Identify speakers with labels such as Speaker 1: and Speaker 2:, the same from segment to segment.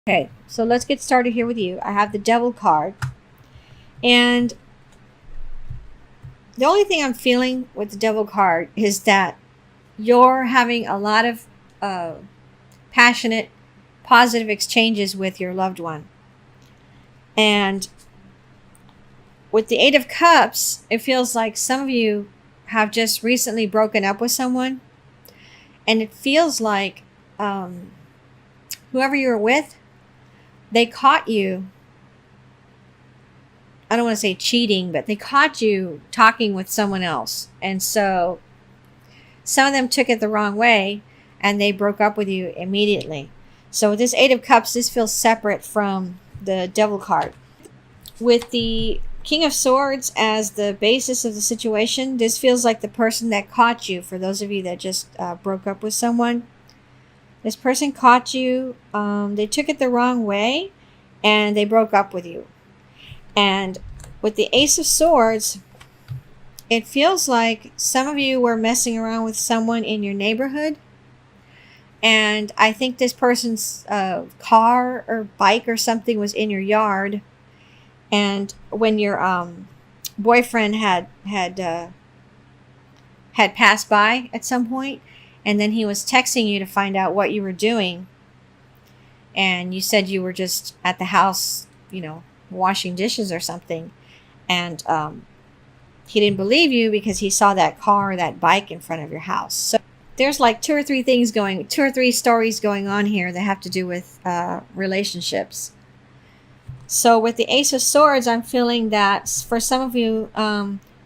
Speaker 1: Okay, so let's get started here with you. I have the Devil card. And the only thing I'm feeling with the Devil card is that you're having a lot of uh, passionate, positive exchanges with your loved one. And with the Eight of Cups, it feels like some of you have just recently broken up with someone. And it feels like whoever you're with, they caught you. I don't want to say cheating, but they caught you talking with someone else. And so some of them took it the wrong way and they broke up with you immediately. So with this Eight of Cups, this feels separate from the Devil card. With the King of Swords as the basis of the situation, this feels like the person that caught you. For those of you that just broke up with someone, this person caught you. They took it the wrong way and they broke up with you. And with the Ace of Swords, it feels like some of you were messing around with someone in your neighborhood. And I think this person's car or bike or something was in your yard. And when your boyfriend had passed by at some point, and then he was texting you to find out what you were doing. And you said you were just at the house, washing dishes or something. And he didn't believe you because he saw that car or that bike in front of your house. So there's like two or three stories going on here that have to do with relationships. So with the Ace of Swords, I'm feeling that for some of you,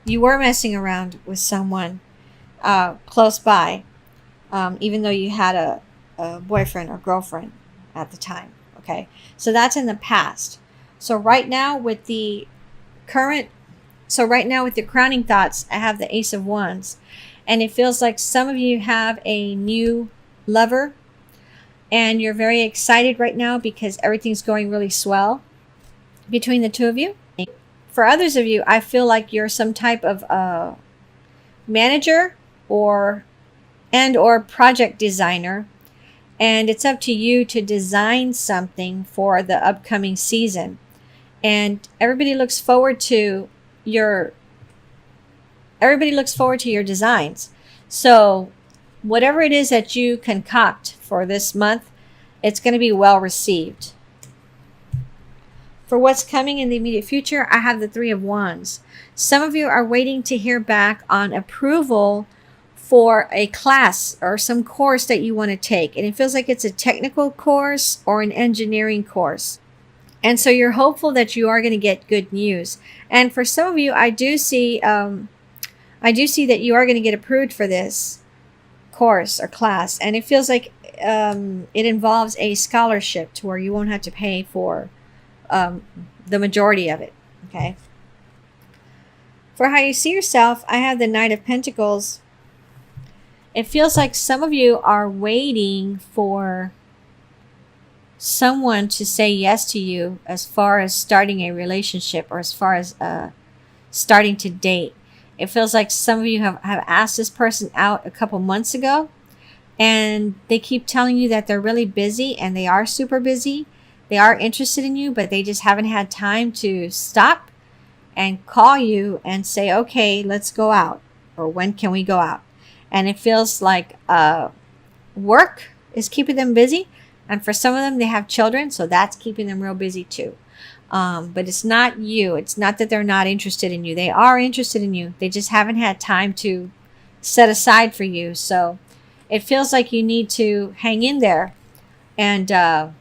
Speaker 1: you were messing around with someone close by, even though you had a boyfriend or girlfriend at the time. Okay, so that's in the past. So right now with the crowning thoughts, I have the Ace of Wands. And it feels like some of you have a new lover. And you're very excited right now because everything's going really swell between the two of you. For others of you, I feel like you're some type of manager or project designer. And it's up to you to design something for the upcoming season. And everybody looks forward to your designs. So whatever it is that you concoct for this month, it's going to be well received. For what's coming in the immediate future, I have the Three of Wands. Some of you are waiting to hear back on approval for a class or some course that you want to take. And it feels like it's a technical course or an engineering course. And so you're hopeful that you are going to get good news. And for some of you, I do see that you are going to get approved for this course or class. And it feels like it involves a scholarship to where you won't have to pay for the majority of it. Okay. For how you see yourself, I have the Knight of Pentacles. It feels like some of you are waiting for someone to say yes to you as far as starting a relationship or as far as starting to date. It feels like some of you have asked this person out a couple months ago and they keep telling you that they're really busy, and they are super busy. They are interested in you, but they just haven't had time to stop and call you and say, okay, let's go out, or when can we go out? And it feels like work is keeping them busy. And for some of them, they have children, so that's keeping them real busy too. But it's not you. It's not that they're not interested in you. They are interested in you. They just haven't had time to set aside for you. So it feels like you need to hang in there and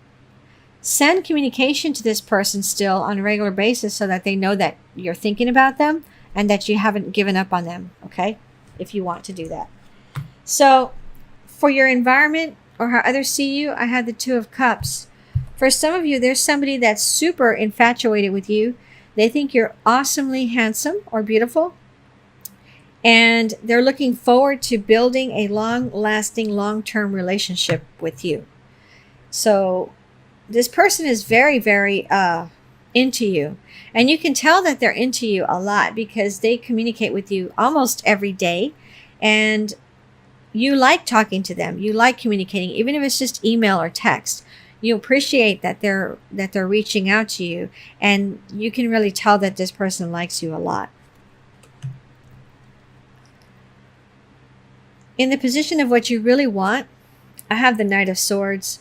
Speaker 1: send communication to this person still on a regular basis so that they know that you're thinking about them and that you haven't given up on them, okay? If you want to do that. So for your environment, or how others see you, I had the Two of Cups. For some of you, there's somebody that's super infatuated with you. They think you're awesomely handsome or beautiful. And they're looking forward to building a long-lasting, long-term relationship with you. So this person is very, very into you. And you can tell that they're into you a lot because they communicate with you almost every day. And you like talking to them. You like communicating, even if it's just email or text. you appreciate that they're reaching out to you, and you can really tell that this person likes you a lot. In the position of what you really want, I have the Knight of Swords.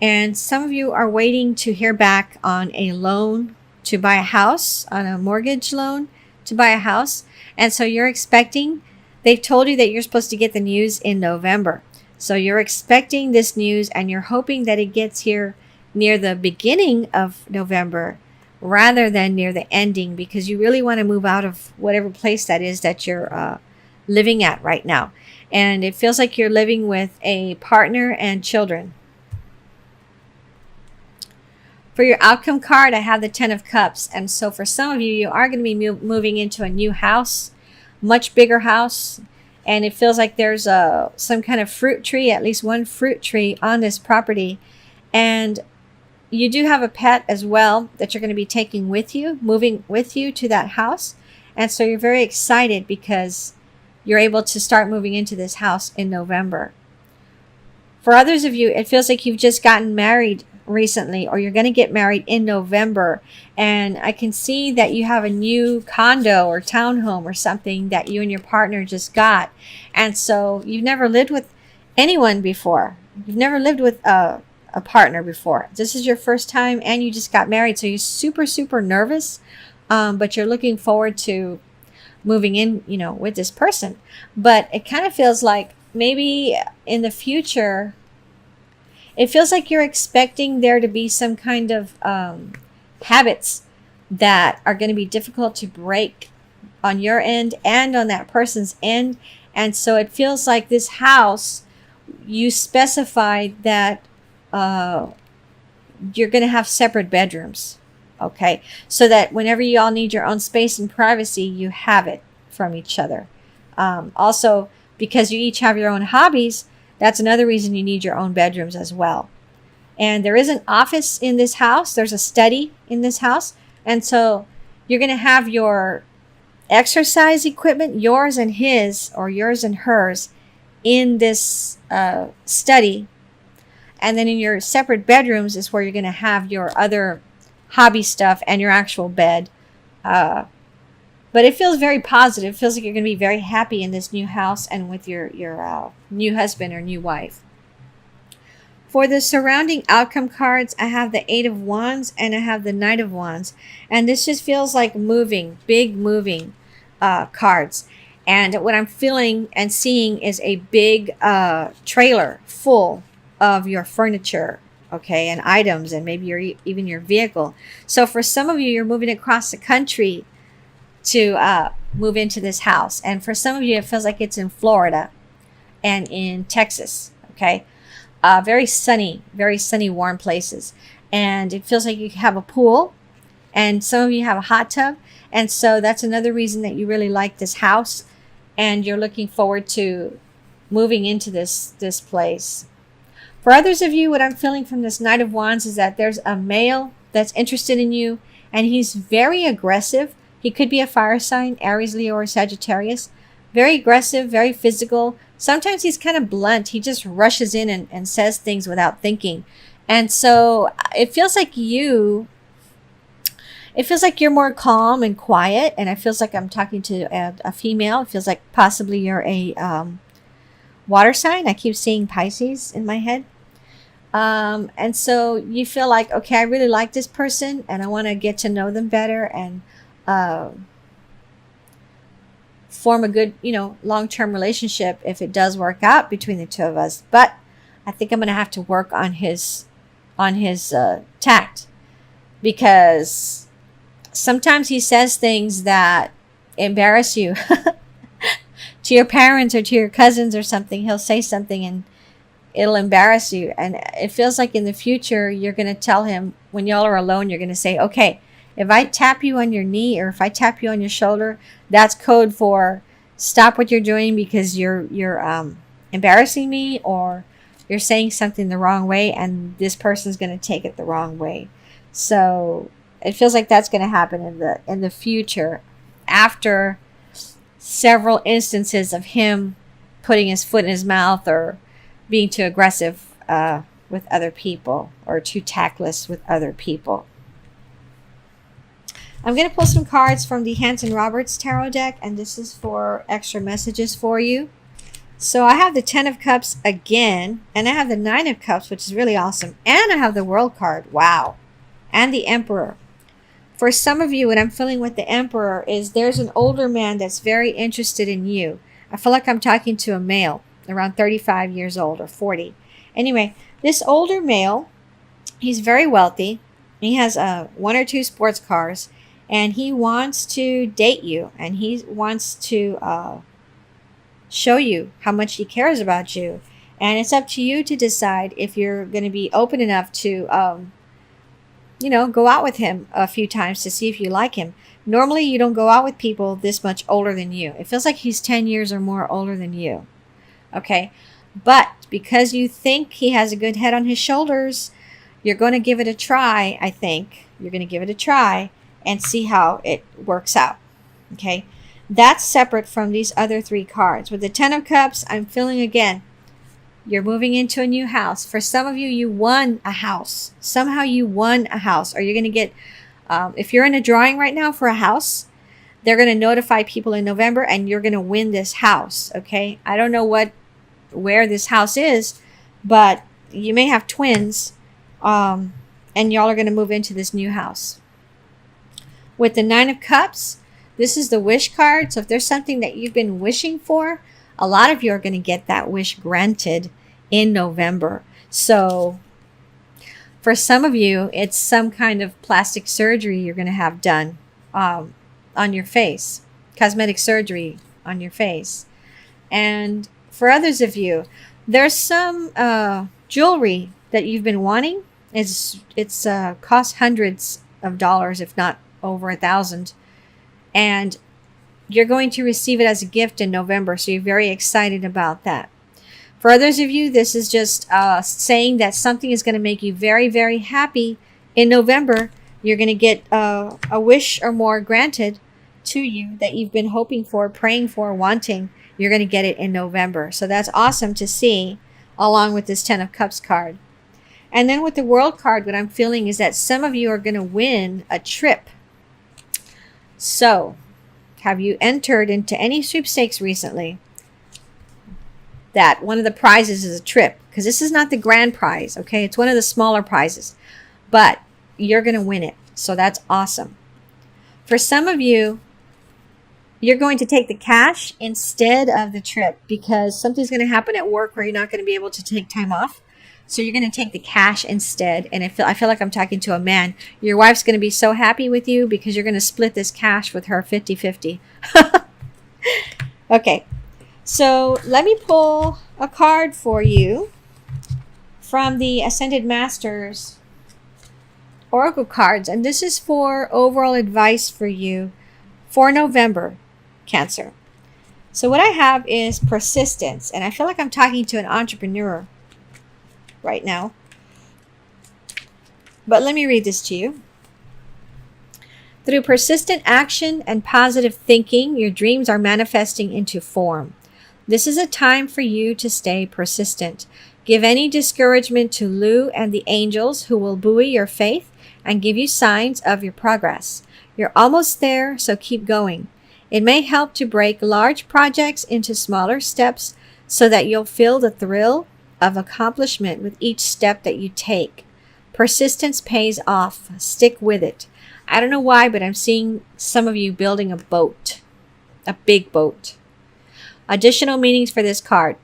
Speaker 1: And some of you are waiting to hear back on a loan to buy a house, on a mortgage loan to buy a house. And so you're expecting, they've told you that you're supposed to get the news in November. So you're expecting this news and you're hoping that it gets here near the beginning of November rather than near the ending, because you really want to move out of whatever place that is that you're living at right now. And it feels like you're living with a partner and children. For your outcome card, I have the Ten of Cups. And so for some of you, you are going to be moving into a new house, much bigger house. And it feels like there's some kind of fruit tree, at least one fruit tree on this property. And you do have a pet as well that you're going to be taking with you, moving with you to that house. And so you're very excited because you're able to start moving into this house in November. For others of you, it feels like you've just gotten married recently, or you're going to get married in November. And I can see that you have a new condo or townhome or something that you and your partner just got. And so you've never lived with anyone before. You've never lived with a partner before. This is your first time and you just got married. So you're super, super nervous. But you're looking forward to moving in, with this person. But it kind of feels like maybe in the future, it feels like you're expecting there to be some kind of habits that are going to be difficult to break on your end and on that person's end. And so it feels like this house, you specified that you're going to have separate bedrooms. Okay. So that whenever you all need your own space and privacy, you have it from each other. Also, because you each have your own hobbies, that's another reason you need your own bedrooms as well. And there is an office in this house. There's a study in this house. And so you're going to have your exercise equipment, yours and his, or yours and hers, in this study. And then in your separate bedrooms is where you're going to have your other hobby stuff and your actual bed. But it feels very positive. It feels like you're going to be very happy in this new house and with your new husband or new wife. For the surrounding outcome cards, I have the Eight of Wands and I have the Knight of Wands. And this just feels like moving, big moving cards. And what I'm feeling and seeing is a big trailer full of your furniture, okay, and items, and maybe even your vehicle. So for some of you, you're moving across the country to move into this house. And for some of you, it feels like it's in Florida and in Texas, okay? Very sunny, warm places. And it feels like you have a pool, and some of you have a hot tub. And so that's another reason that you really like this house, and you're looking forward to moving into this place. For others of you, what I'm feeling from this Knight of Wands is that there's a male that's interested in you, and he's very aggressive. He could be a fire sign, Aries, Leo, or Sagittarius. Very aggressive, very physical. Sometimes he's kind of blunt. He just rushes in and says things without thinking. And so it feels like you're more calm and quiet. And it feels like I'm talking to a female. It feels like possibly you're a water sign. I keep seeing Pisces in my head. And so you feel like, okay, I really like this person and I want to get to know them better and form a good, long-term relationship if it does work out between the two of us. But I think I'm going to have to work on his tact, because sometimes he says things that embarrass you to your parents or to your cousins or something. He'll say something and it'll embarrass you. And it feels like in the future, you're going to tell him when y'all are alone, you're going to say, okay, if I tap you on your knee or if I tap you on your shoulder, that's code for stop what you're doing because you're embarrassing me, or you're saying something the wrong way and this person's going to take it the wrong way. So it feels like that's going to happen in the future after several instances of him putting his foot in his mouth or being too aggressive with other people or too tactless with other people. I'm going to pull some cards from the Hanson Roberts Tarot deck, and this is for extra messages for you. So I have the Ten of Cups again, and I have the Nine of Cups, which is really awesome. And I have the World card. Wow. And the Emperor. For some of you, what I'm feeling with the Emperor is there's an older man that's very interested in you. I feel like I'm talking to a male around 35 years old or 40. Anyway, this older male, he's very wealthy. He has 1 or 2 sports cars, and he wants to date you, and he wants to show you how much he cares about you. And it's up to you to decide if you're going to be open enough to go out with him a few times to see if you like him. Normally, you don't go out with people this much older than you. It feels like he's 10 years or more older than you. Okay? But because you think he has a good head on his shoulders, you're going to give it a try, I think. You're going to give it a try and see how it works out. Okay? That's separate from these other 3 cards. With the Ten of Cups, I'm feeling again, you're moving into a new house. For some of you, you won a house. Somehow you won a house. Or you're going to get, if you're in a drawing right now for a house, they're going to notify people in November and you're going to win this house. Okay? I don't know where this house is, but you may have twins, and y'all are going to move into this new house. With the Nine of Cups, this is the wish card. So if there's something that you've been wishing for, a lot of you are going to get that wish granted in November. So for some of you, it's some kind of plastic surgery you're going to have done on your face, cosmetic surgery on your face. And for others of you, there's some jewelry that you've been wanting. It's cost hundreds of dollars, if not over $1,000. And you're going to receive it as a gift in November, so you're very excited about that. For others of you, this is just saying that something is going to make you very, very happy in November. You're going to get a wish or more granted to you that you've been hoping for, praying for, wanting. You're going to get it in November. So that's awesome to see, along with this Ten of Cups card. And then with the World card, what I'm feeling is that some of you are going to win a trip. So, have you entered into any sweepstakes recently that one of the prizes is a trip? Because this is not the grand prize, okay? It's one of the smaller prizes. But you're going to win it. So that's awesome. For some of you, you're going to take the cash instead of the trip because something's going to happen at work where you're not going to be able to take time off. So you're going to take the cash instead. And I feel like I'm talking to a man. Your wife's going to be so happy with you because you're going to split this cash with her 50-50. Okay. So let me pull a card for you from the Ascended Masters Oracle cards. And this is for overall advice for you for November, Cancer. So what I have is persistence. And I feel like I'm talking to an entrepreneur right now. But let me read this to you. Through persistent action and positive thinking, your dreams are manifesting into form. This is a time for you to stay persistent. Give any discouragement to Lu and the angels, who will buoy your faith and give you signs of your progress. You're almost there, so keep going. It may help to break large projects into smaller steps so that you'll feel the thrill of accomplishment with each step that you take. Persistence pays off. Stick with it. I don't know why, but I'm seeing some of you building a boat, a big boat. Additional meanings for this card.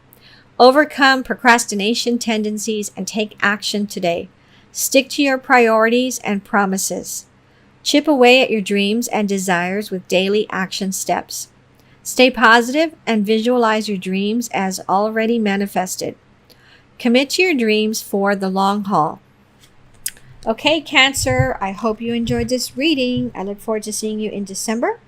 Speaker 1: Overcome procrastination tendencies and take action today. Stick to your priorities and promises. Chip away at your dreams and desires with daily action steps. Stay positive and visualize your dreams as already manifested. Commit to your dreams for the long haul. Okay, Cancer, I hope you enjoyed this reading. I look forward to seeing you in December.